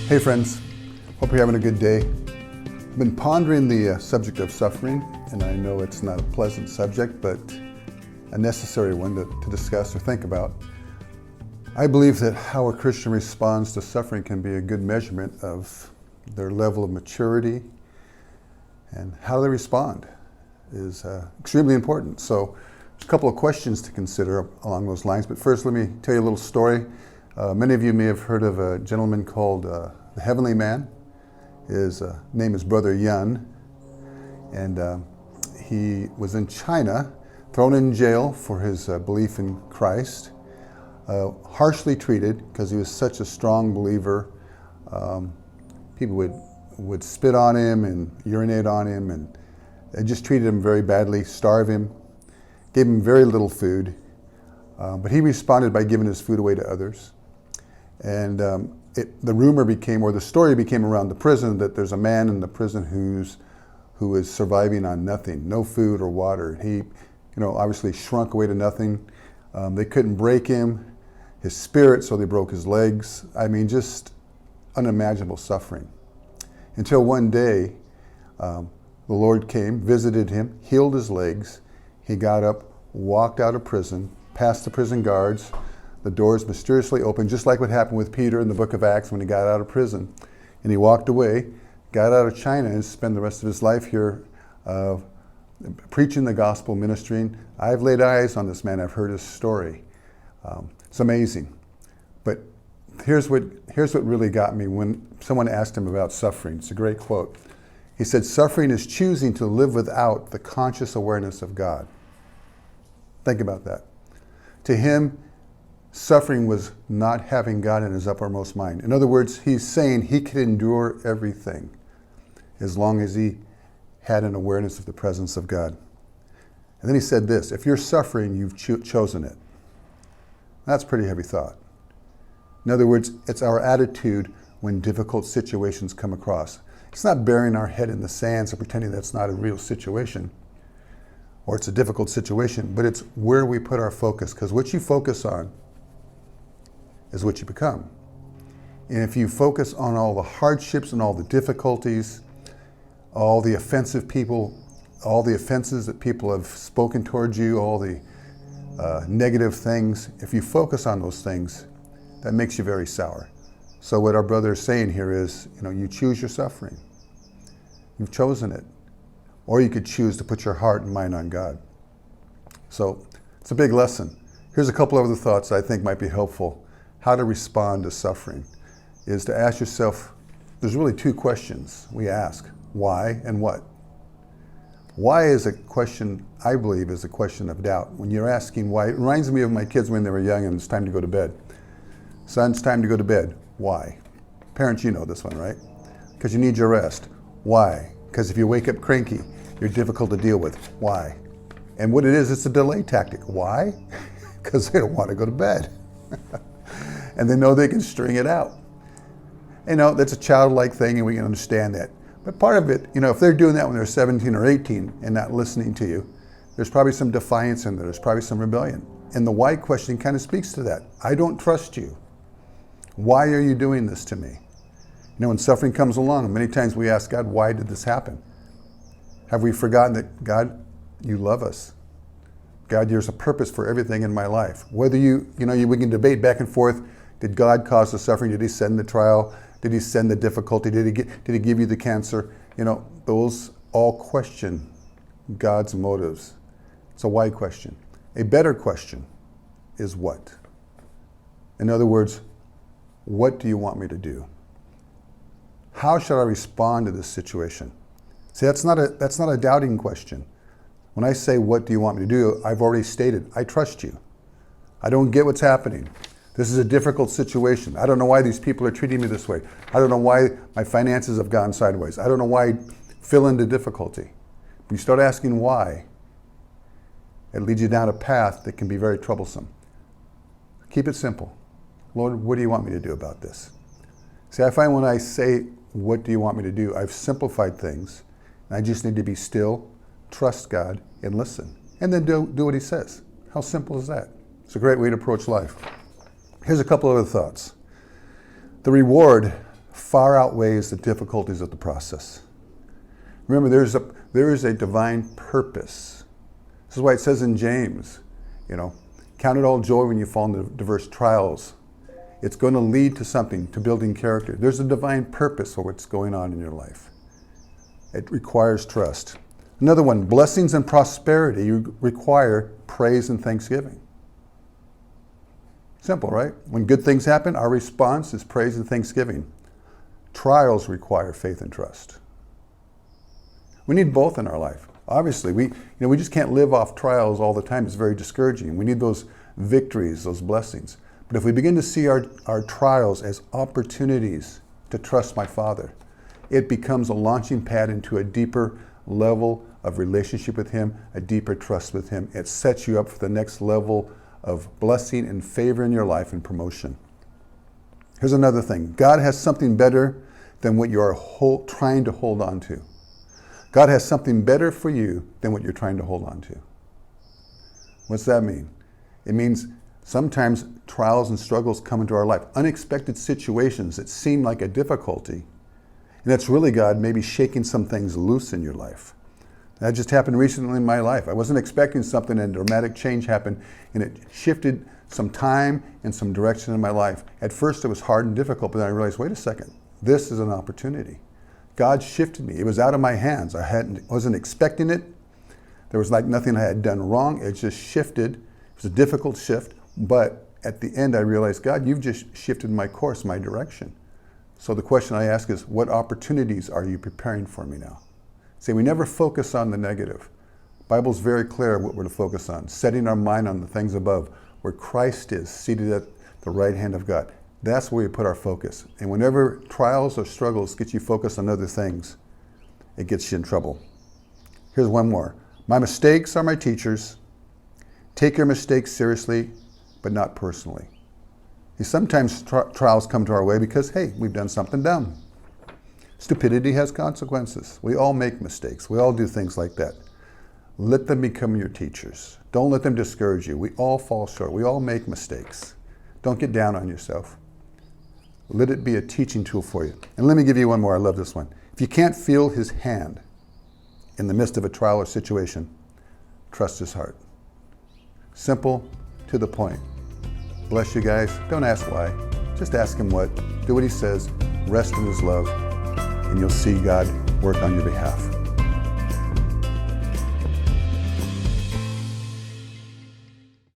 Hey friends, hope you're having a good day. I've been pondering the subject of suffering, and I know it's not a pleasant subject, but a necessary one to discuss or think about. I believe that how a Christian responds to suffering can be a good measurement of their level of maturity, and how they respond is extremely important. So there's a couple of questions to consider along those lines, but first let me tell you a little story. Many of you may have heard of a gentleman called the Heavenly Man. His name is Brother Yun, and he was in China, thrown in jail for his belief in Christ, harshly treated because he was such a strong believer. People would spit on him and urinate on him, and they just treated him very badly, starved him, gave him very little food, but he responded by giving his food away to others. And the rumor became, or the story became around the prison, that there's a man in the prison who is surviving on nothing, no food or water. He, obviously shrunk away to nothing. They couldn't break him, his spirit, so they broke his legs. I mean, just unimaginable suffering. Until one day, the Lord came, visited him, healed his legs. He got up, walked out of prison, past the prison guards. The doors mysteriously opened, just like what happened with Peter in the book of Acts when he got out of prison. And he walked away, got out of China, and spent the rest of his life here preaching the gospel, ministering. I've laid eyes on this man. I've heard his story. It's amazing. But here's what really got me when someone asked him about suffering. It's a great quote. He said, "Suffering is choosing to live without the conscious awareness of God." Think about that. To him, suffering was not having God in his uppermost mind. In other words, he's saying he could endure everything as long as he had an awareness of the presence of God. And then he said this: if you're suffering, you've chosen it. That's a pretty heavy thought. In other words, it's our attitude when difficult situations come across. It's not burying our head in the sands and pretending that's not a real situation, or it's a difficult situation, but it's where we put our focus, because what you focus on is what you become. And if you focus on all the hardships and all the difficulties, all the offensive people, all the offenses that people have spoken towards you, all the negative things, if you focus on those things, that makes you very sour. So what our brother is saying here is, you choose your suffering. You've chosen it. Or you could choose to put your heart and mind on God. So it's a big lesson. Here's a couple of other thoughts I think might be helpful. How to respond to suffering is to ask yourself, there's really two questions we ask: why and what? Why is a question, I believe, is a question of doubt. When you're asking why, it reminds me of my kids when they were young and it's time to go to bed. Son, it's time to go to bed. Why? Parents, you know this one, right? Because you need your rest. Why? Because if you wake up cranky, you're difficult to deal with. Why? And what it is, it's a delay tactic. Why? Because they don't want to go to bed. And they know they can string it out. That's a childlike thing, and we can understand that. But part of it, if they're doing that when they're 17 or 18 and not listening to you, there's probably some defiance in there. There's probably some rebellion. And the why question kind of speaks to that. I don't trust you. Why are you doing this to me? When suffering comes along, many times we ask God, why did this happen? Have we forgotten that, God, you love us? God, there's a purpose for everything in my life. Whether we can debate back and forth. Did God cause the suffering? Did he send the trial? Did he send the difficulty? Did he give you the cancer? Those all question God's motives. It's a why question. A better question is what? In other words, what do you want me to do? How should I respond to this situation? See, that's not a doubting question. When I say, what do you want me to do? I've already stated, I trust you. I don't get what's happening. This is a difficult situation. I don't know why these people are treating me this way. I don't know why my finances have gone sideways. I don't know why. Fill in the difficulty. When you start asking why, it leads you down a path that can be very troublesome. Keep it simple. Lord, what do you want me to do about this? See, I find when I say, what do you want me to do? I've simplified things. And I just need to be still, trust God, and listen. And then do what he says. How simple is that? It's a great way to approach life. Here's a couple other thoughts. The reward far outweighs the difficulties of the process. Remember, there is a divine purpose. This is why it says in James, count it all joy when you fall into diverse trials. It's going to lead to something, to building character. There's a divine purpose for what's going on in your life. It requires trust. Another one, blessings and prosperity require praise and thanksgiving. Simple, right? When good things happen, our response is praise and thanksgiving. Trials require faith and trust. We need both in our life. Obviously, we just can't live off trials all the time. It's very discouraging. We need those victories, those blessings. But if we begin to see our trials as opportunities to trust my Father, it becomes a launching pad into a deeper level of relationship with Him, a deeper trust with Him. It sets you up for the next level of blessing and favor in your life and promotion. Here's another thing. God has something better than what you are trying to hold on to. God has something better for you than what you're trying to hold on to. What's that mean? It means sometimes trials and struggles come into our life, unexpected situations that seem like a difficulty. And that's really God maybe shaking some things loose in your life. That just happened recently in my life. I wasn't expecting something and a dramatic change happened, and it shifted some time and some direction in my life. At first it was hard and difficult, but then I realized, wait a second, this is an opportunity. God shifted me. It was out of my hands. I wasn't expecting it. There was like nothing I had done wrong. It just shifted. It was a difficult shift, but at the end I realized, God, you've just shifted my course, my direction. So the question I ask is, what opportunities are you preparing for me now? See, we never focus on the negative. The Bible's very clear what we're to focus on, setting our mind on the things above, where Christ is seated at the right hand of God. That's where we put our focus. And whenever trials or struggles get you focused on other things, it gets you in trouble. Here's one more. My mistakes are my teachers. Take your mistakes seriously, but not personally. Sometimes trials come to our way because, hey, we've done something dumb. Stupidity has consequences. We all make mistakes. We all do things like that. Let them become your teachers. Don't let them discourage you. We all fall short. We all make mistakes. Don't get down on yourself. Let it be a teaching tool for you. And let me give you one more. I love this one. If you can't feel His hand in the midst of a trial or situation, trust His heart. Simple, to the point. Bless you guys. Don't ask why. Just ask Him what. Do what He says. Rest in His love. And you'll see God work on your behalf.